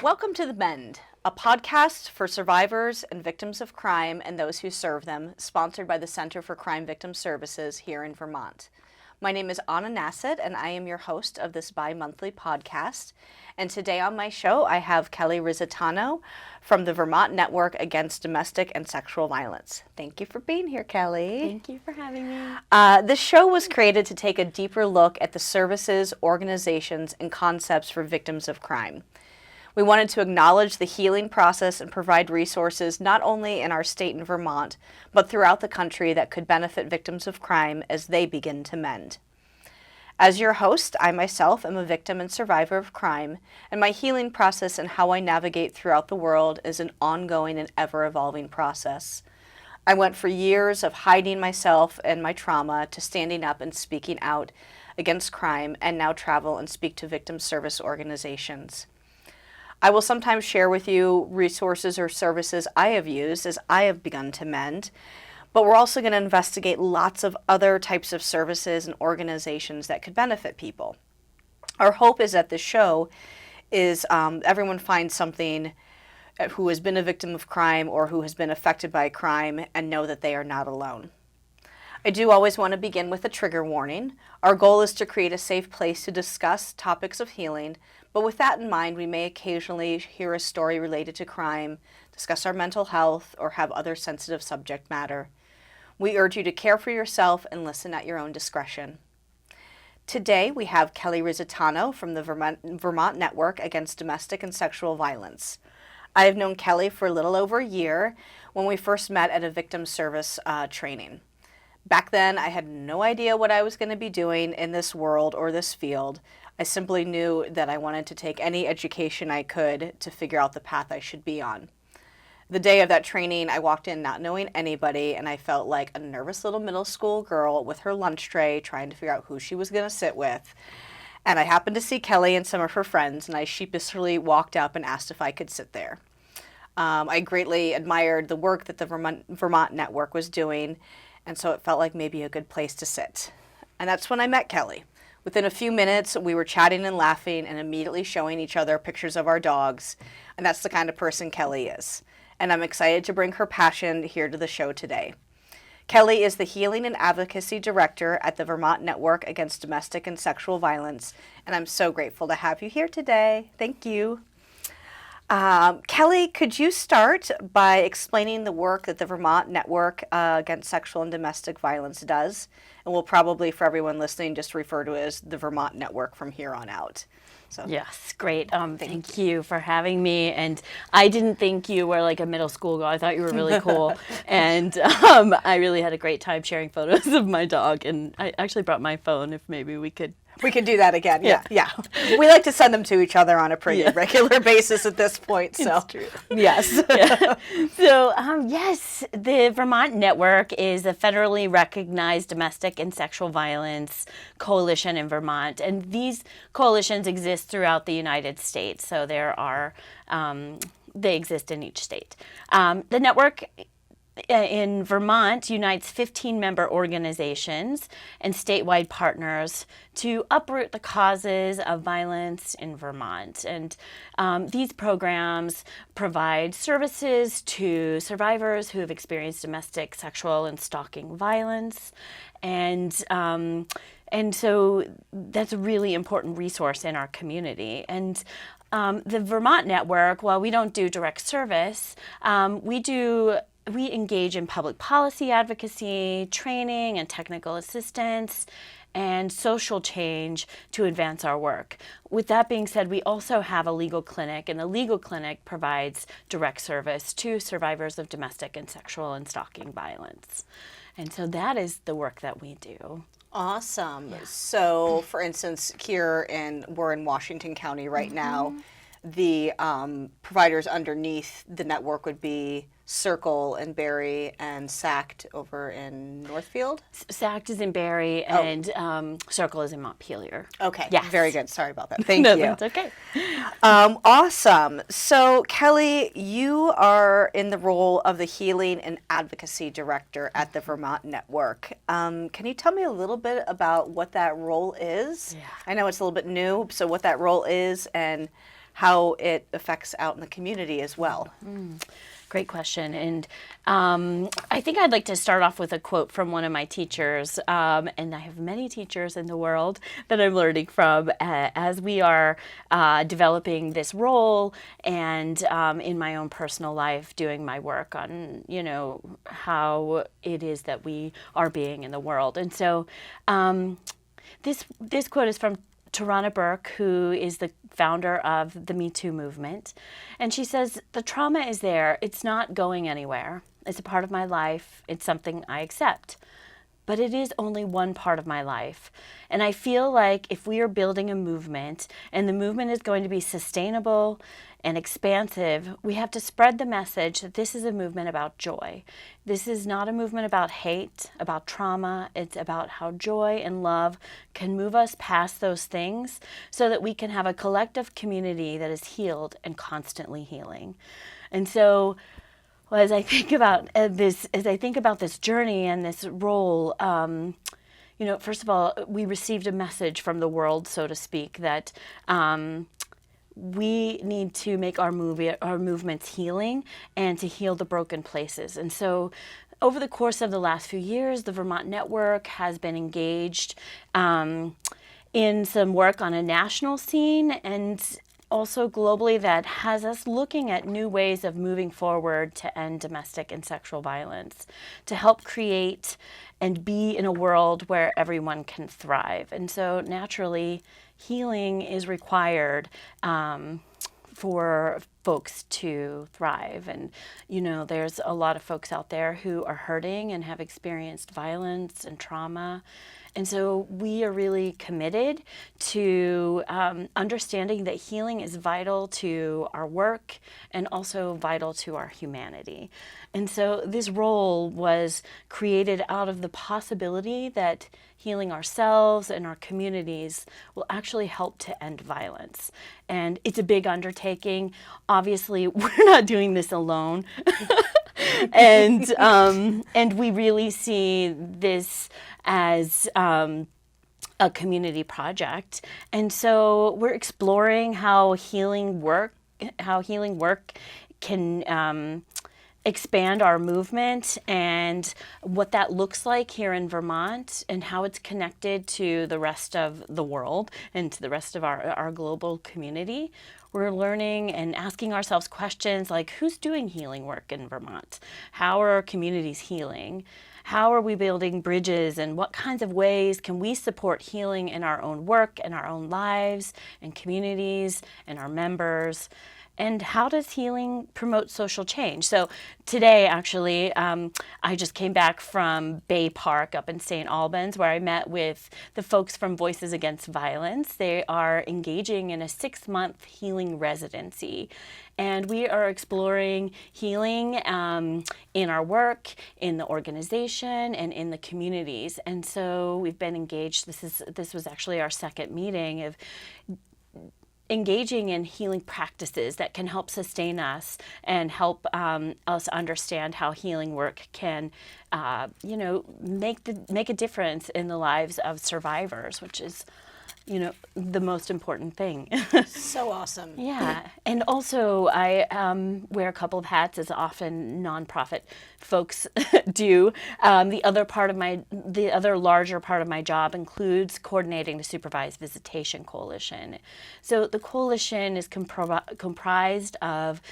Welcome to the MEND, a podcast for survivors and victims of crime and those who serve them, sponsored by the Center for Crime Victim Services here in Vermont. My name is Anna Nassett, and I am your host of this bi-monthly podcast. And today on my show, I have Kelli Risitano from the Vermont Network Against Domestic and Sexual Violence. Thank you for being here, Kelli. Thank you for having me. This show was created to take a deeper look at the services, organizations, and concepts for victims of crime. We wanted to acknowledge the healing process and provide resources not only in our state in Vermont, but throughout the country that could benefit victims of crime as they begin to mend. As your host, I myself am a victim and survivor of crime, and my healing process and how I navigate throughout the world is an ongoing and ever-evolving process. I went for years of hiding myself and my trauma to standing up and speaking out against crime, and now travel and speak to victim service organizations. I will sometimes share with you resources or services I have used as I have begun to mend, but we're also going to investigate lots of other types of services and organizations that could benefit people. Our hope is that this show is everyone finds something who has been a victim of crime or who has been affected by crime and know that they are not alone. I do always want to begin with a trigger warning. Our goal is to create a safe place to discuss topics of healing, but with that in mind, we may occasionally hear a story related to crime, discuss our mental health, or have other sensitive subject matter. We urge you to care for yourself and listen at your own discretion. Today, we have Kelli Risitano from the Vermont Network Against Domestic and Sexual Violence. I have known Kelli for a little over a year when we first met at a victim service training. Back then, I had no idea what I was going to be doing in this world or this field. I simply knew that I wanted to take any education I could to figure out the path I should be on. The day of that training, I walked in not knowing anybody, and I felt like a nervous little middle school girl with her lunch tray trying to figure out who she was going to sit with. And I happened to see Kelli and some of her friends, and I sheepishly walked up and asked if I could sit there. I greatly admired the work that the Vermont Network was doing, and so it felt like maybe a good place to sit. And that's when I met Kelli. Within a few minutes, we were chatting and laughing and immediately showing each other pictures of our dogs. And that's the kind of person Kelli is. And I'm excited to bring her passion here to the show today. Kelli is the Healing and Advocacy Director at the Vermont Network Against Domestic and Sexual Violence. And I'm so grateful to have you here today. Thank you. Kelli, could you start by explaining the work that the Vermont Network Against Sexual and Domestic Violence does? And we'll probably, for everyone listening, just refer to it as the Vermont Network from here on out. So. Yes, great. Thank you for having me. And I didn't think you were like a middle school girl. I thought you were really cool. And I really had a great time sharing photos of my dog. And I actually brought my phone if maybe we could. We can do that again. Yeah. We like to send them to each other on a pretty regular basis at this point. So, it's true. Yes. Yeah. So, yes, the Vermont Network is a federally recognized domestic and sexual violence coalition in Vermont. And these coalitions exist throughout the United States. So there are, they exist in each state. The network in Vermont unites 15 member organizations and statewide partners to uproot the causes of violence in Vermont. And these programs provide services to survivors who have experienced domestic, sexual, and stalking violence. And so that's a really important resource in our community. And the Vermont Network, while we don't do direct service, we engage in public policy advocacy, training and technical assistance, and social change to advance our work. With that being said, we also have a legal clinic, and the legal clinic provides direct service to survivors of domestic and sexual and stalking violence. And so that is the work that we do. Awesome. Yeah. So, for instance, we're in Washington County right now. The providers underneath the network would be Circle in Barry and SACT over in Northfield? SACT is in Barry and Circle is in Montpelier. Okay, yes. Very good. Sorry about that. Thank you. That's okay. Awesome. So, Kelli, you are in the role of the Healing and Advocacy Director at the Vermont Network. Can you tell me a little bit about what that role is? Yeah. I know it's a little bit new, so what that role is and how it affects out in the community as well. Great question. And I think I'd like to start off with a quote from one of my teachers. And I have many teachers in the world that I'm learning from as we are developing this role and in my own personal life doing my work on, how it is that we are being in the world. And so this quote is from Tarana Burke, who is the founder of the Me Too movement. And she says, "The trauma is there. It's not going anywhere. It's a part of my life. It's something I accept. But it is only one part of my life. And I feel like if we are building a movement and the movement is going to be sustainable and expansive, we have to spread the message that this is a movement about joy. This is not a movement about hate, about trauma. It's about how joy and love can move us past those things so that we can have a collective community that is healed and constantly healing." And so, well, as I think about this journey and this role, first of all, we received a message from the world, so to speak, that we need to make our movements healing and to heal the broken places. And so, over the course of the last few years, the Vermont Network has been engaged in some work on a national scene and also globally that has us looking at new ways of moving forward to end domestic and sexual violence, to help create and be in a world where everyone can thrive. And so naturally, healing is required for folks to thrive. And, there's a lot of folks out there who are hurting and have experienced violence and trauma. And so we are really committed to understanding that healing is vital to our work and also vital to our humanity. And so this role was created out of the possibility that healing ourselves and our communities will actually help to end violence. And it's a big undertaking. Obviously, we're not doing this alone. And we really see this as a community project. And so we're exploring how healing work can expand our movement and what that looks like here in Vermont and how it's connected to the rest of the world and to the rest of our global community. We're learning and asking ourselves questions like, who's doing healing work in Vermont? How are our communities healing? How are we building bridges, and what kinds of ways can we support healing in our own work and our own lives and communities and our members? And how does healing promote social change? So today, actually, I just came back from Bay Park up in St. Albans, where I met with the folks from Voices Against Violence. They are engaging in a 6-month healing residency. And we are exploring healing in our work, in the organization, and in the communities. And so we've been engaged. This was actually our second meeting of engaging in healing practices that can help sustain us and help us understand how healing work can, make a difference in the lives of survivors, which is, the most important thing. So awesome. Yeah. And also I wear a couple of hats, as often nonprofit folks do. The other larger part of my job includes coordinating the Supervised Visitation Coalition. So the coalition is comprised of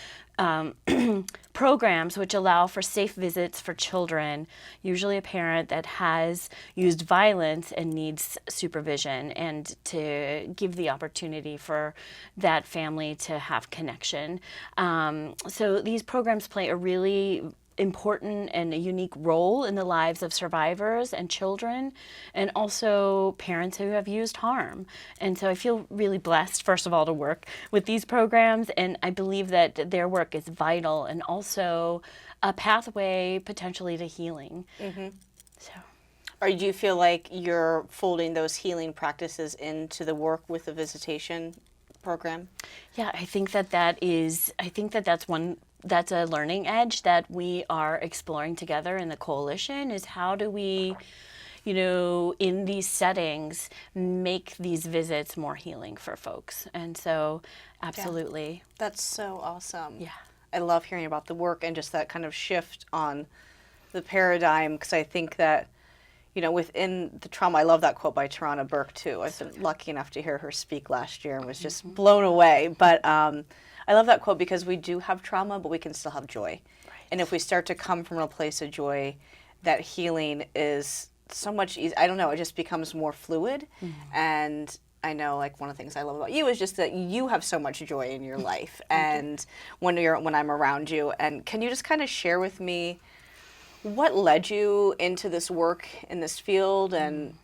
programs which allow for safe visits for children, usually a parent that has used violence and needs supervision, and to give the opportunity for that family to have connection. So these programs play a really important and a unique role in the lives of survivors and children, and also parents who have used harm. And so I feel really blessed, first of all, to work with these programs, and I believe that their work is vital and also a pathway potentially to healing. Mm-hmm. So. Or do you feel like you're folding those healing practices into the work with the visitation program? Yeah, I think that's a learning edge that we are exploring together in the coalition, is how do we, in these settings, make these visits more healing for folks. And so Absolutely. That's so awesome. Yeah. I love hearing about the work and just that kind of shift on the paradigm, because I think that, within the trauma, I love that quote by Tarana Burke too. I've been lucky enough to hear her speak last year and was just blown away. But I love that quote because we do have trauma, but we can still have joy. Right. And if we start to come from a place of joy, that healing is so much easier. I don't know, it just becomes more fluid. And I know, like, one of the things I love about you is just that you have so much joy in your life, and when I'm around you. And can you just kind of share with me what led you into this work in this field, and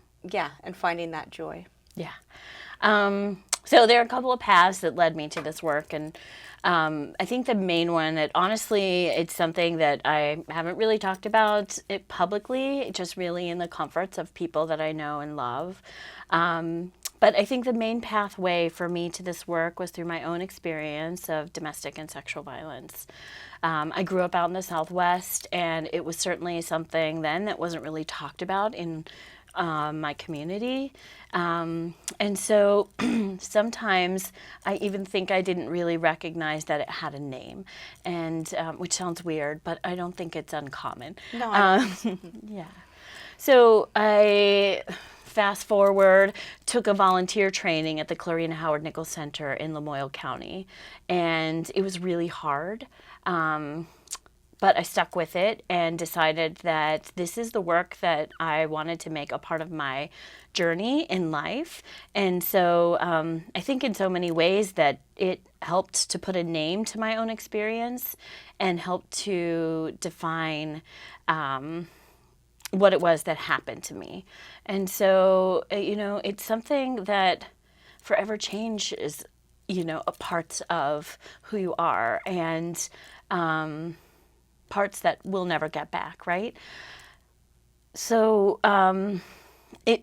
and finding that joy? Yeah. So there are a couple of paths that led me to this work, and I think the main one that honestly, it's something that I haven't really talked about it publicly, just really in the comforts of people that I know and love. But I think the main pathway for me to this work was through my own experience of domestic and sexual violence. I grew up out in the Southwest, and it was certainly something then that wasn't really talked about in my community. And so sometimes I even think I didn't really recognize that it had a name, and which sounds weird, but I don't think it's uncommon. No, yeah. So I fast forward, took a volunteer training at the Clarina Howard Nichols Center in Lamoille County, and it was really hard. But I stuck with it and decided that this is the work that I wanted to make a part of my journey in life. And so I think in so many ways that it helped to put a name to my own experience and helped to define what it was that happened to me. And so, it's something that forever changes, a part of who you are, and parts that we'll never get back, right? So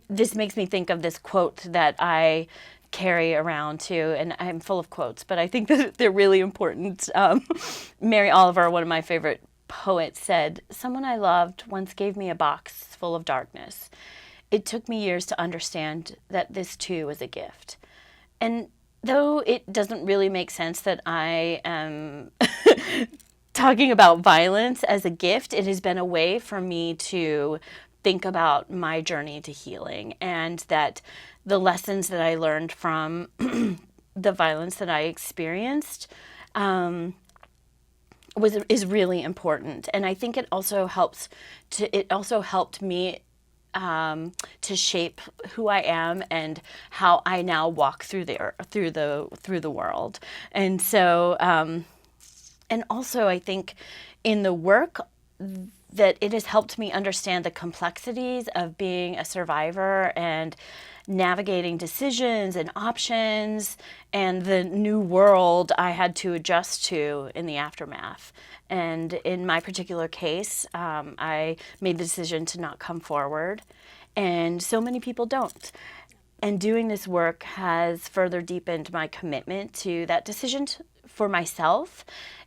this makes me think of this quote that I carry around too, and I'm full of quotes, but I think that they're really important. Mary Oliver, one of my favorite poets, said, "Someone I loved once gave me a box full of darkness. It took me years to understand that this too was a gift." And though it doesn't really make sense that I am talking about violence as a gift, it has been a way for me to think about my journey to healing, and that the lessons that I learned from the violence that I experienced is really important. And I think it also helped me to shape who I am and how I now walk through the world. And so and also I think in the work that it has helped me understand the complexities of being a survivor and navigating decisions and options and the new world I had to adjust to in the aftermath. And in my particular case, I made the decision to not come forward, and so many people don't. And doing this work has further deepened my commitment to that decision for myself,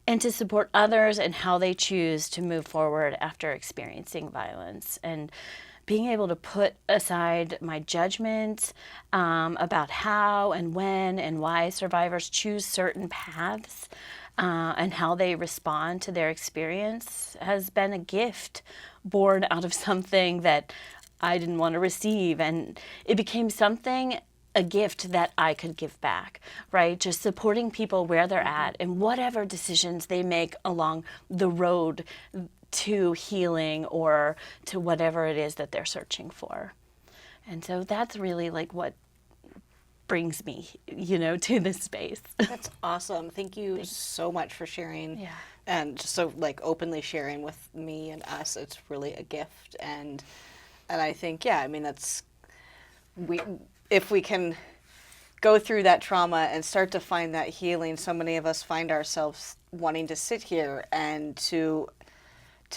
and to support others in how they choose to move forward after experiencing violence. And being able to put aside my judgment about how and when and why survivors choose certain paths and how they respond to their experience has been a gift born out of something that I didn't want to receive. And it became a gift that I could give back, right? Just supporting people where they're at and whatever decisions they make along the road to healing or to whatever it is that they're searching for. And so that's really like what brings me, to this space. That's awesome. Thank you so much for sharing. Yeah. And just so openly sharing with me and us. It's really a gift. And I think, if we can go through that trauma and start to find that healing, so many of us find ourselves wanting to sit here and to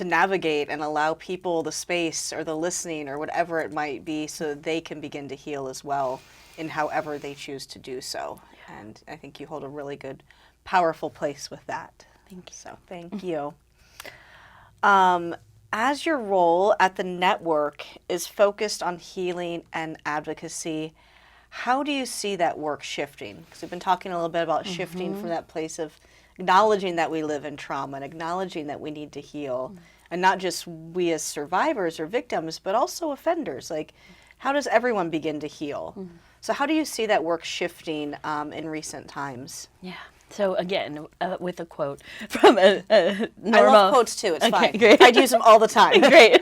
navigate and allow people the space or the listening or whatever it might be so that they can begin to heal as well in however they choose to do so. Yeah. And I think you hold a really good, powerful place with that. Thank you. So thank you. As your role at the network is focused on healing and advocacy, How do you see that work shifting? Because we've been talking a little bit about shifting from that place of acknowledging that we live in trauma and acknowledging that we need to heal. And not just we as survivors or victims, but also offenders. Like, how does everyone begin to heal? So how do you see that work shifting in recent times? Yeah. So again, with a quote from a Norma. I love quotes too. It's Okay, fine. great. I'd use them all the time. Great.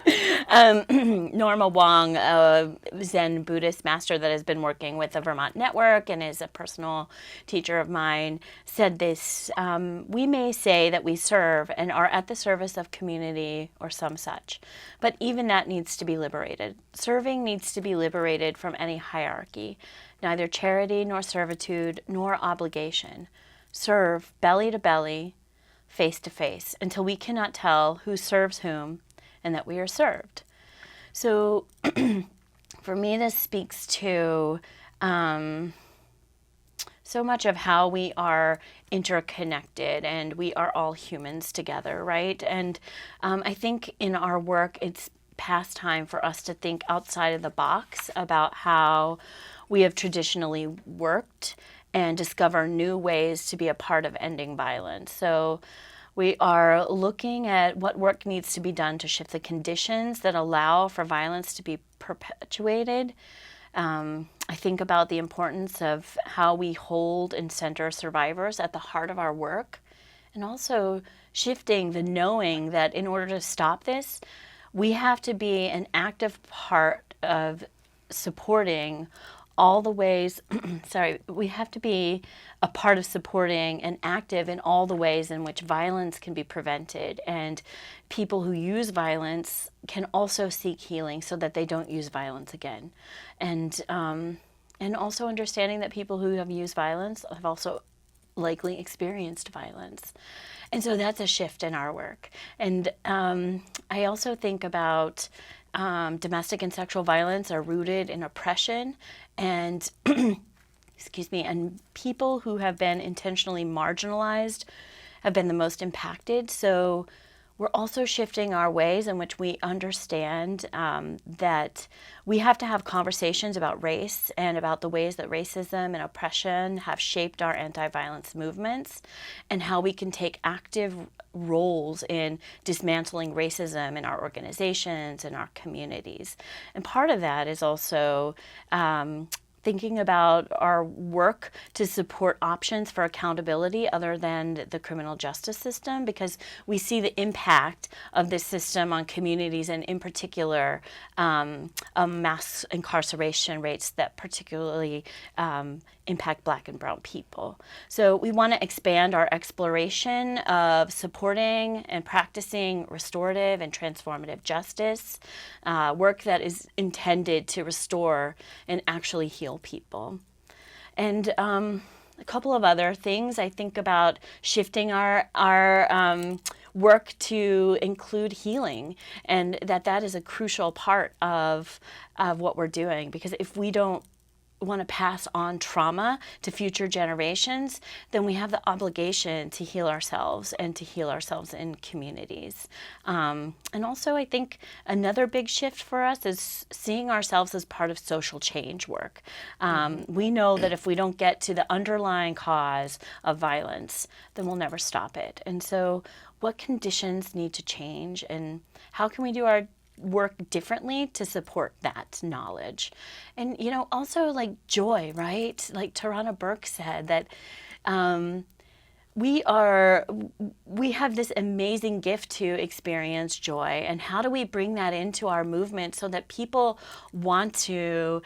Norma Wong, a Zen Buddhist master that has been working with the Vermont network and is a personal teacher of mine, said this: we may say that we serve and are at the service of community or some such, but even that needs to be liberated. Serving needs to be liberated from any hierarchy, neither charity nor servitude nor obligation. Serve belly to belly, face to face, until we cannot tell who serves whom and that we are served. So for me, this speaks to so much of how we are interconnected and we are all humans together, right? And I think in our work, it's past time for us to think outside of the box about how we have traditionally worked and discover new ways to be a part of ending violence. So we are looking at what work needs to be done to shift the conditions that allow for violence to be perpetuated. I think about the importance of how we hold and center survivors at the heart of our work, and also shifting the knowing that in order to stop this, we have to be an active part of supporting all the ways, we have to be a part of supporting and active in all the ways in which violence can be prevented. And people who use violence can also seek healing so that they don't use violence again. And also understanding that people who have used violence have also likely experienced violence. And so that's a shift in our work. And I also think about domestic and sexual violence are rooted in oppression and and people who have been intentionally marginalized have been the most impacted. So we're also shifting our ways in which we understand that we have to have conversations about race and about the ways that racism and oppression have shaped our anti-violence movements and how we can take active roles in dismantling racism in our organizations and our communities. And part of that is also thinking about our work to support options for accountability other than the criminal justice system, because we see the impact of this system on communities and in particular mass incarceration rates that particularly impact Black and brown people. So we want to expand our exploration of supporting and practicing restorative and transformative justice, work that is intended to restore and actually heal people. And a couple of other things, I think about shifting our work to include healing, and that is a crucial part of what we're doing, because if we don't want to pass on trauma to future generations, then we have the obligation to heal ourselves and to heal ourselves in communities. And also I think another big shift for us is seeing ourselves as part of social change work. We know that if we don't get to the underlying cause of violence, then we'll never stop it. And so what conditions need to change, and how can we do our work differently to support that knowledge? And also like joy, right? Like Tarana Burke said, that we have this amazing gift to experience joy, and how do we bring that into our movement so that people want to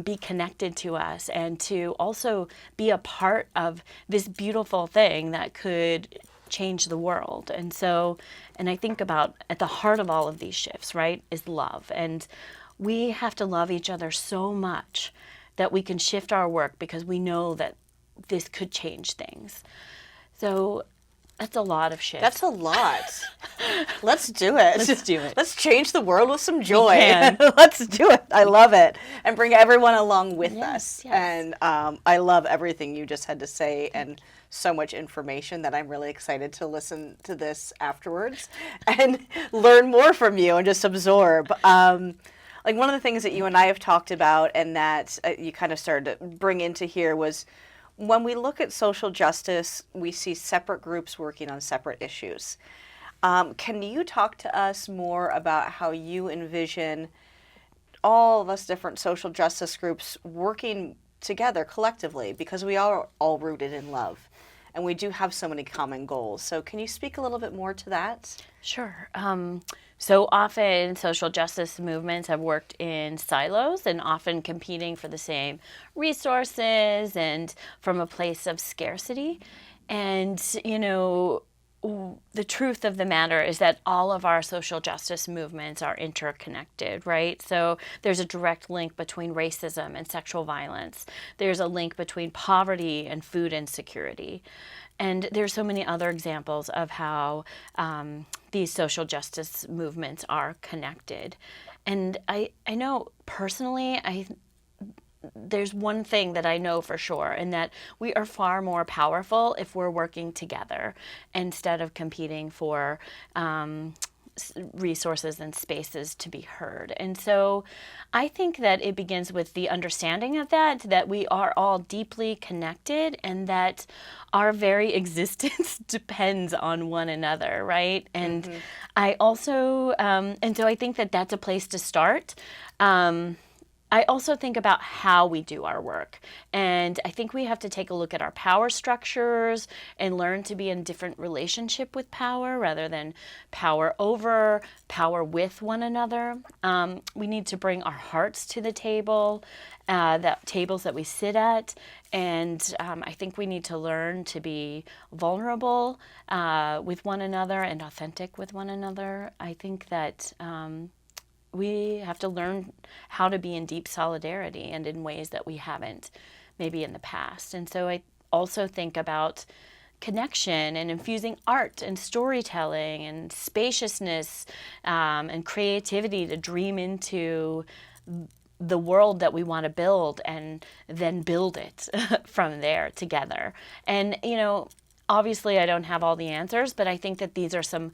be connected to us and to also be a part of this beautiful thing that could change the world. And I think about at the heart of all of these shifts, right, is love. And we have to love each other so much that we can shift our work, because we know that this could change things. So that's a lot of shifts. That's a lot. Let's do it. Let's do it. Let's change the world with some joy. We can. Let's do it. I love it. And bring everyone along with us. Yes. And I love everything you just had to say, and so much information that I'm really excited to listen to this afterwards and learn more from you and just absorb. like one of the things that you and I have talked about and that you kind of started to bring into here was when we look at social justice, we see separate groups working on separate issues. Can you talk to us more about how you envision all of us different social justice groups working together collectively, because we are all rooted in love and we do have so many common goals. So can you speak a little bit more to that? Sure. So often social justice movements have worked in silos and often competing for the same resources and from a place of scarcity. And, the truth of the matter is that all of our social justice movements are interconnected, right? So there's a direct link between racism and sexual violence. There's a link between poverty and food insecurity. And there's so many other examples of how these social justice movements are connected. And I know personally, there's one thing that I know for sure, and that we are far more powerful if we're working together instead of competing for resources and spaces to be heard. And so I think that it begins with the understanding of that we are all deeply connected and that our very existence depends on one another, right? And I also, and so I think that that's a place to start. I also think about how we do our work. And I think we have to take a look at our power structures and learn to be in different relationship with power rather than power over, power with one another. We need to bring our hearts to the table, that tables that we sit at. And I think we need to learn to be vulnerable with one another and authentic with one another. I think that we have to learn how to be in deep solidarity and in ways that we haven't maybe in the past. And so I also think about connection and infusing art and storytelling and spaciousness and creativity to dream into the world that we want to build and then build it from there together. And, obviously I don't have all the answers, but I think that these are some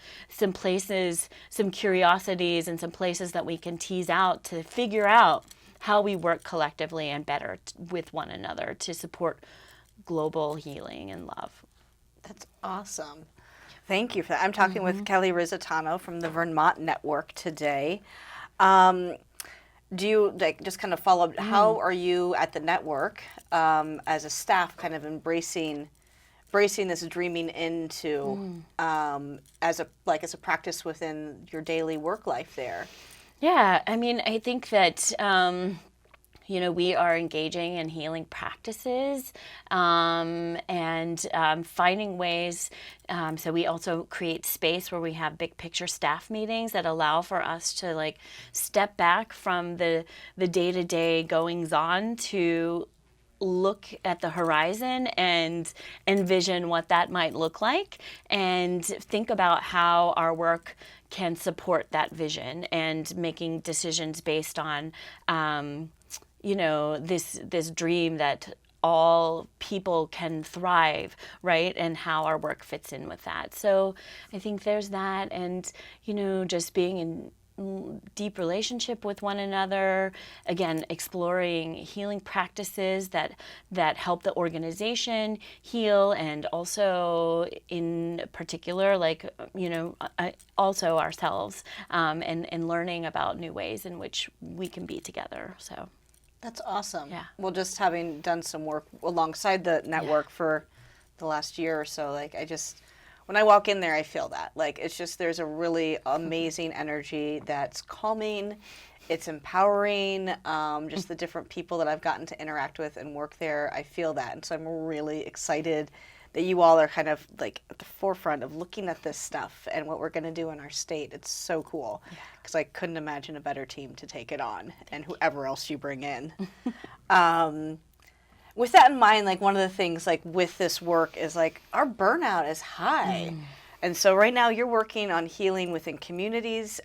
places, some curiosities, and some places that we can tease out to figure out how we work collectively and better with one another to support global healing and love. That's awesome. Thank you for that. I'm talking with Kelli Risitano from the Vermont Network today. Do you just kind of follow up? How are you at the network as a staff kind of embracing this dreaming into as a practice within your daily work life there? Yeah, I mean, I think that we are engaging in healing practices and finding ways. So we also create space where we have big picture staff meetings that allow for us to step back from the day-to-day goings on to look at the horizon and envision what that might look like and think about how our work can support that vision and making decisions based on this dream that all people can thrive, right? And how our work fits in with that. So I think there's that, and just being in deep relationship with one another, again, exploring healing practices that help the organization heal, and also in particular, also ourselves, and learning about new ways in which we can be together. So that's awesome. Yeah. Well, just having done some work alongside the network for the last year or so, when I walk in there, I feel that. It's just, there's a really amazing energy that's calming, it's empowering. Just the different people that I've gotten to interact with and work there, I feel that. And so I'm really excited that you all are kind of at the forefront of looking at this stuff and what we're going to do in our state. It's so cool, because I couldn't imagine a better team to take it on, and whoever else you bring in. With that in mind, one of the things with this work is our burnout is high. And so right now you're working on healing within communities.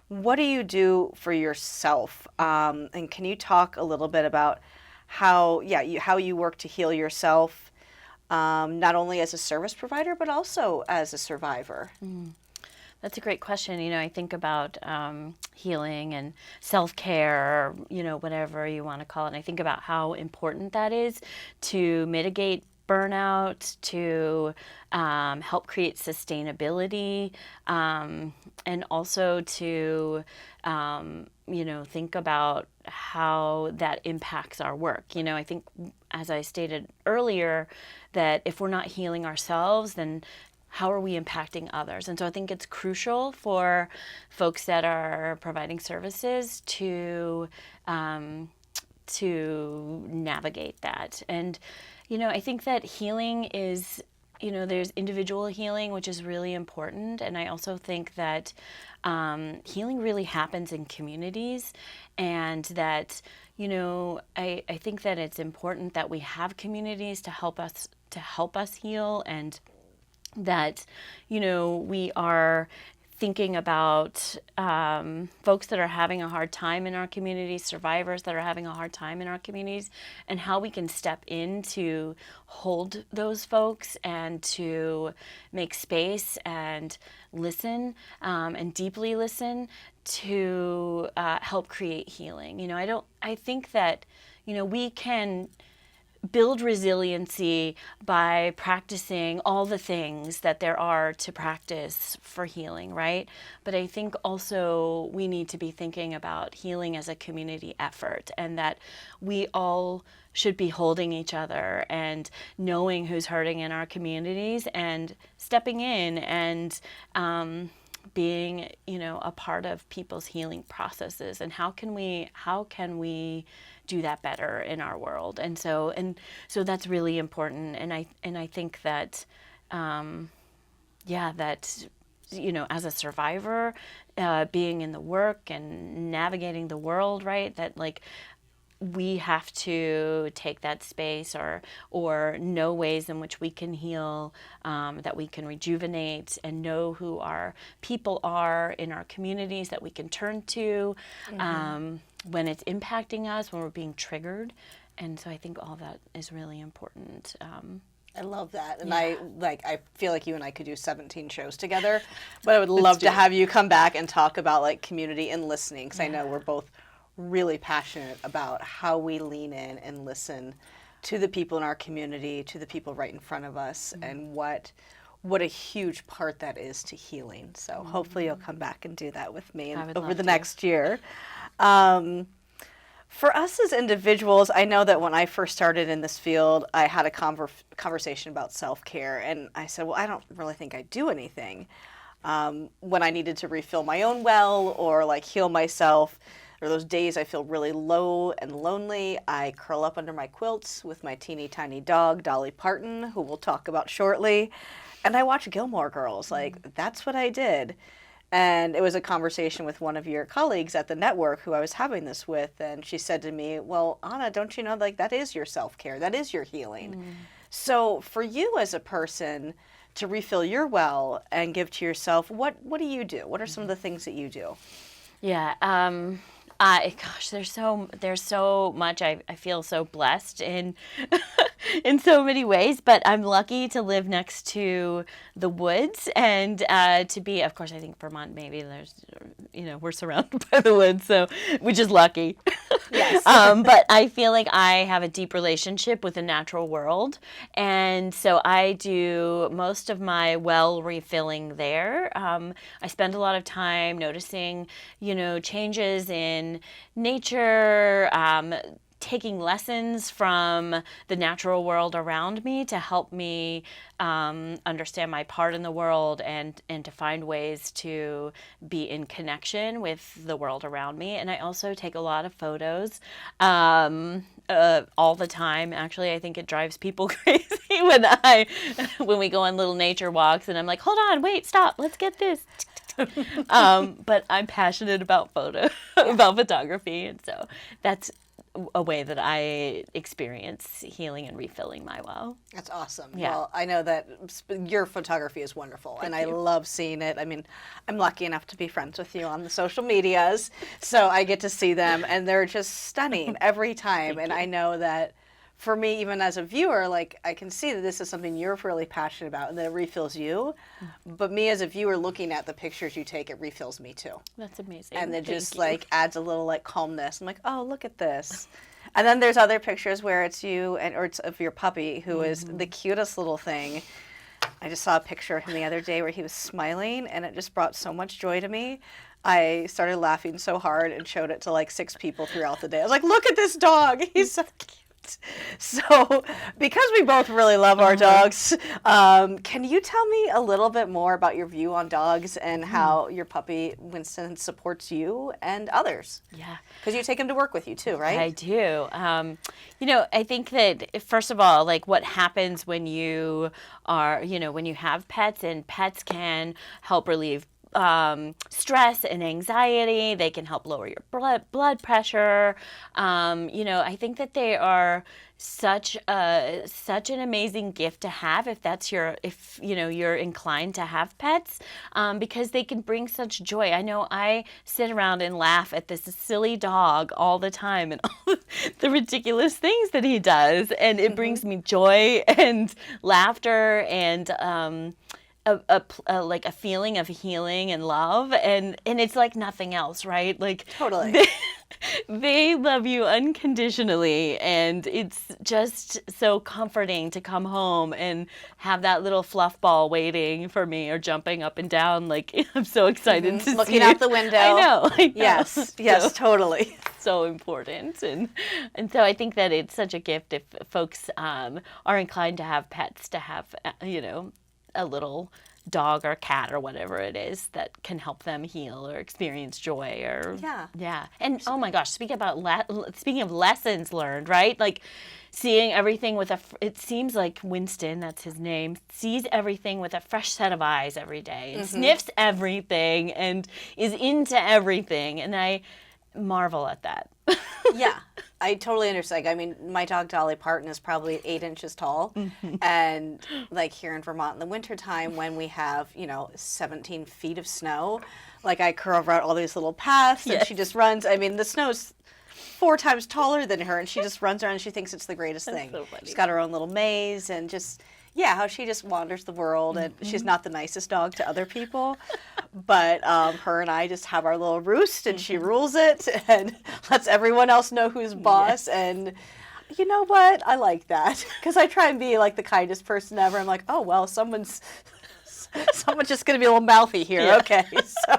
What do you do for yourself? And can you talk a little bit about how you work to heal yourself, not only as a service provider, but also as a survivor? That's a great question. I think about healing and self-care, whatever you want to call it. And I think about how important that is to mitigate burnout, to help create sustainability, and also to, think about how that impacts our work. I think, as I stated earlier, that if we're not healing ourselves, then how are we impacting others? And so I think it's crucial for folks that are providing services to navigate that. And, I think that healing is, there's individual healing, which is really important. And I also think that healing really happens in communities, and that, I think that it's important that we have communities to help us heal, and that, we are thinking about folks that are having a hard time in our communities, survivors that are having a hard time in our communities, and how we can step in to hold those folks and to make space and listen, and deeply listen to help create healing. I think that, we can build resiliency by practicing all the things that there are to practice for healing, right? But I think also we need to be thinking about healing as a community effort, and that we all should be holding each other and knowing who's hurting in our communities and stepping in and being, a part of people's healing processes. And how can we do that better in our world? And so that's really important. And I think that, that, as a survivor, being in the work and navigating the world, right, that like we have to take that space or know ways in which we can heal, that we can rejuvenate, and know who our people are in our communities that we can turn to when it's impacting us, when we're being triggered. And so I think all that is really important. I love that. And Yeah. I feel like you and I could do 17 shows together, but I would love to have you come back and talk about like community and listening, because I know we're both really passionate about how we lean in and listen to the people in our community, to the people right in front of us, and what a huge part that is to healing. So hopefully you'll come back and do that with me over the next year. For us as individuals, I know that when I first started in this field, I had a conversation about self-care, and I said, well, I don't really think I do anything. When I needed to refill my own well or like heal myself, or those days I feel really low and lonely, I curl up under my quilts with my teeny tiny dog, Dolly Parton, who we'll talk about shortly, and I watch Gilmore Girls. Like, that's what I did. And it was a conversation with one of your colleagues at the network who I was having this with, and she said to me, well, Anna, don't you know, like, that is your self-care, that is your healing. So for you as a person to refill your well and give to yourself, what do you do? What are some of the things that you do? Yeah. Gosh, there's so much. I feel so blessed in in so many ways, but I'm lucky to live next to the woods and to be, of course, I think Vermont, maybe there's, we're surrounded by the woods, so which is lucky. Yes. But I feel like I have a deep relationship with the natural world, and so I do most of my well refilling there. I spend a lot of time noticing, changes in nature, taking lessons from the natural world around me to help me understand my part in the world and to find ways to be in connection with the world around me. And I also take a lot of photos all the time. Actually, I think it drives people crazy when we go on little nature walks and I'm like, hold on, wait, stop, let's get this. But I'm passionate about about photography, and so that's a way that I experience healing and refilling my well. That's awesome. Yeah. Well, I know that your photography is wonderful, and I love seeing it. I mean, I'm lucky enough to be friends with you on the social medias, so I get to see them, and they're just stunning every time. And I know that for me, even as a viewer, like I can see that this is something you're really passionate about and that it refills you. But me as a viewer looking at the pictures you take, it refills me too. That's amazing. And it Thank just you. like adds a little like calmness. I'm like, oh, look at this. And then there's other pictures where it's you or it's of your puppy who is the cutest little thing. I just saw a picture of him the other day where he was smiling and it just brought so much joy to me. I started laughing so hard and showed it to like 6 people throughout the day. I was like, look at this dog. He's so cute. So, because we both really love our dogs, can you tell me a little bit more about your view on dogs and how your puppy Winston supports you and others? Yeah. Because you take him to work with you too, right? I do. I think that first of all, like what happens when you are, when you have pets, and pets can help relieve stress and anxiety. They can help lower your blood pressure. I think that they are such an amazing gift to have if you're inclined to have pets, because they can bring such joy. I know I sit around and laugh at this silly dog all the time and all the ridiculous things that he does, and it brings me joy and laughter and like a feeling of healing and love, and it's like nothing else, right? Like Totally. they love you unconditionally, and it's just so comforting to come home and have that little fluff ball waiting for me or jumping up and down. Like I'm so excited to Looking see out it. the window. I know. Yes, So, totally. so important, and so I think that it's such a gift if folks are inclined to have pets, to have a little dog or cat or whatever it is that can help them heal or experience joy or and oh my gosh, speaking of lessons learned, right? Like seeing everything with it seems like Winston, that's his name, sees everything with a fresh set of eyes every day and sniffs everything and is into everything, and I marvel at that. Yeah, I totally understand. I mean, my dog Dolly Parton is probably 8 inches tall. And like here in Vermont in the wintertime when we have, 17 feet of snow, like I curve out all these little paths and she just runs. I mean, the snow's 4 times taller than her and she just runs around and she thinks it's the greatest thing. So funny. She's got her own little maze and just, how she just wanders the world, and she's not the nicest dog to other people, but her and I just have our little roost, and she rules it and lets everyone else know who's boss. And you know what? I like that because I try and be like the kindest person ever. I'm like, oh well, someone's just gonna be a little mouthy here. Yeah. Okay, so.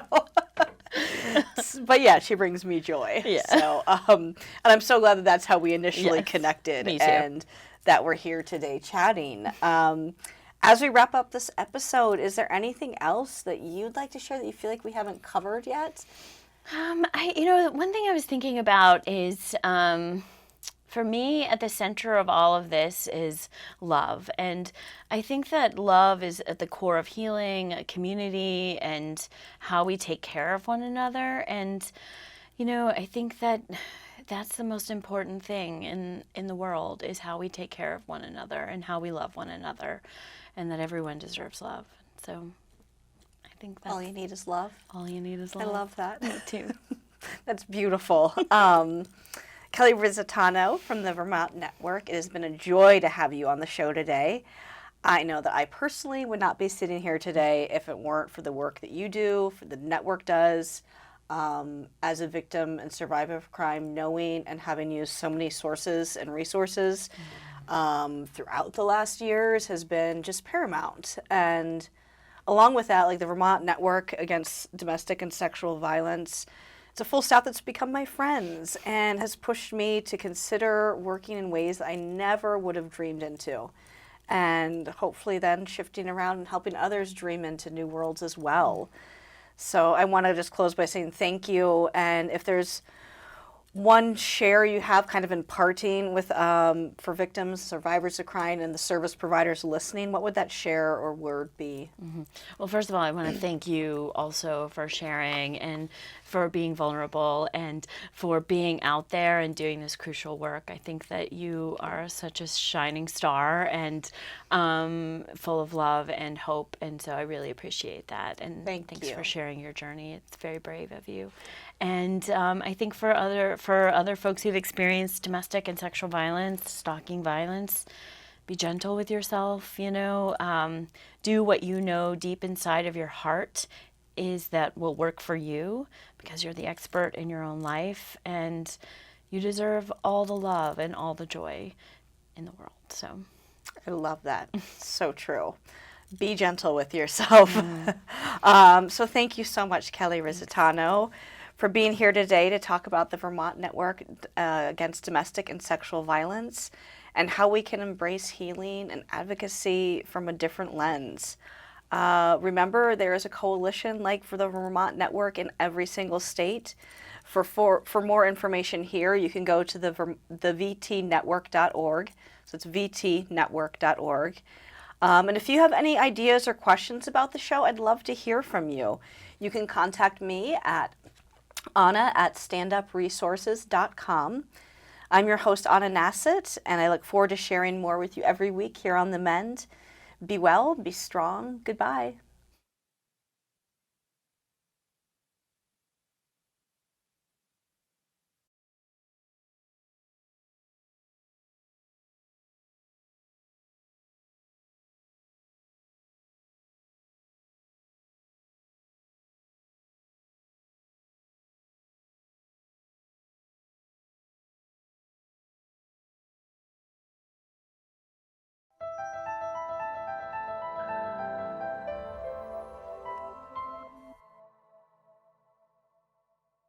But yeah, she brings me joy. Yeah. So, and I'm so glad that that's how we initially Yes, connected. me too. And that we're here today chatting. As we wrap up this episode, is there anything else that you'd like to share that you feel like we haven't covered yet? One thing I was thinking about is, for me, at the center of all of this is love. And I think that love is at the core of healing, community, and how we take care of one another. And, I think that that's the most important thing in the world, is how we take care of one another and how we love one another, and that everyone deserves love. So I think that's All you need is love. all you need is love. I love that. Me too. That's beautiful. Kelli Risitano from the Vermont Network, it has been a joy to have you on the show today. I know that I personally would not be sitting here today if it weren't for the work that you do, for the network does. As a victim and survivor of crime, knowing and having used so many sources and resources throughout the last years has been just paramount. And along with that, like the Vermont Network Against Domestic and Sexual Violence, it's a full staff that's become my friends and has pushed me to consider working in ways that I never would have dreamed into. And hopefully then shifting around and helping others dream into new worlds as well. So I want to just close by saying thank you. And if there's one share you have kind of imparting with for victims, survivors of crime, and the service providers listening, what would that share or word be? Well, first of all, I want to thank you also for sharing and for being vulnerable and for being out there and doing this crucial work. I think that you are such a shining star and full of love and hope, and so I really appreciate that. And Thanks for sharing your journey. It's very brave of you. And I think for other folks who've experienced domestic and sexual violence, stalking violence, be gentle with yourself, do what you know deep inside of your heart is that will work for you, because you're the expert in your own life, and you deserve all the love and all the joy in the world. So I love that. So true. Be gentle with yourself. So thank you so much, Kelli Risitano, for being here today to talk about the Vermont Network Against Domestic and Sexual Violence and how we can embrace healing and advocacy from a different lens. Remember, there is a coalition like for the Vermont Network in every single state. For more information here, you can go to the vtnetwork.org. So it's vtnetwork.org. And if you have any ideas or questions about the show, I'd love to hear from you. You can contact me at Anna@standupresources.com. I'm your host, Anna Nassett, and I look forward to sharing more with you every week here on The MEND. Be well, be strong. Goodbye.